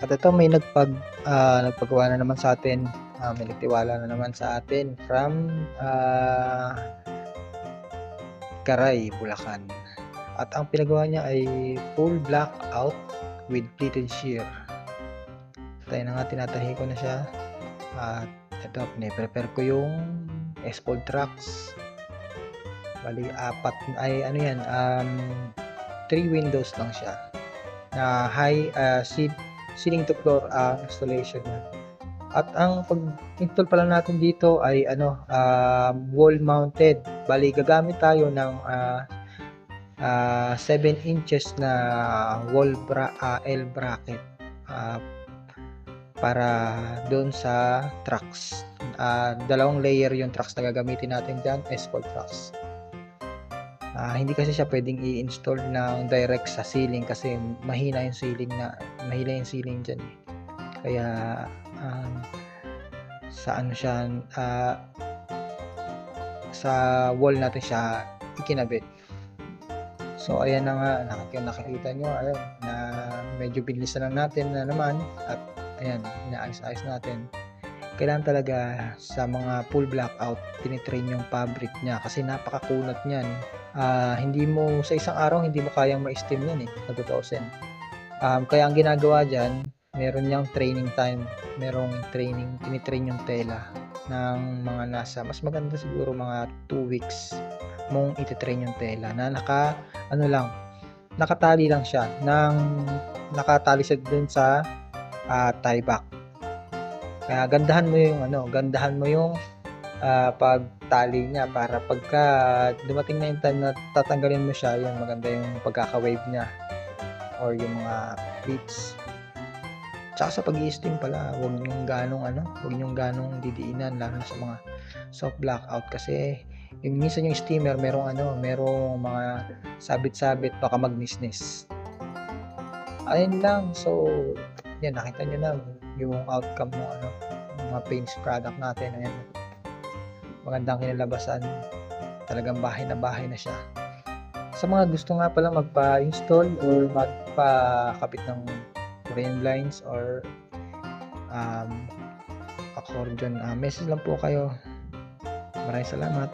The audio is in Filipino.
At ito may nagpagawa na naman sa atin, may nagtiwala na naman sa atin from Caray, Bulacan. At ang pinagawa niya ay full blackout with pleated shear. Tayo na nga, tinatahi ko na siya. At ito, pine-prepare ko yung S-fold tracks. Bali, 3 windows lang siya na high ceiling to floor installation niya. At ang pag-install pala natin dito ay wall mounted. Bali, gagamit tayo ng 7 inches na wall L bracket para doon sa trucks. 2 layer yung trucks na gagamitin natin dyan, S-fold trucks. Hindi kasi siya pwedeng i-install ng direct sa ceiling kasi mahina yung ceiling dyan eh. Kaya sa wall natin siya ikinabit. So ayan na nga, nakikita nyo, ayan, na medyo bilisan lang natin na naman at ayan, inaayos-ayos natin. Kailangan talaga sa mga full blackout, tinitrain yung fabric niya kasi napakakunat niyan. Hindi mo sa isang araw hindi mo kayang ma-steam yan eh, sa 2,000. Kaya ang ginagawa dyan, meron niyang training time, tinitrain yung tela ng mga mas maganda siguro mga 2 weeks mong ititrain yung tela na nakatali lang siya nakatali siya dun sa tie back. Kaya gandahan mo yung pagtali niya para pagka dumating na yung time na tatanggalin mo siya, yun maganda yung pagkaka-wave niya or yung mga pleats. Tsaka sa pag-i-steam pala, huwag niyong ganong didiinan lalo na sa mga soft blackout kasi minsan yung steamer merong mga sabit-sabit, baka magnisnis. Ayun lang. So yan, nakita nyo na yung outcome ng mga paints product natin. Ayan, magandang kinalabasan, talagang bahay na siya. Sa mga gusto nga pala magpa-install or magpakabit ng Korean blinds or accordion, message lang po kayo. Maraming salamat.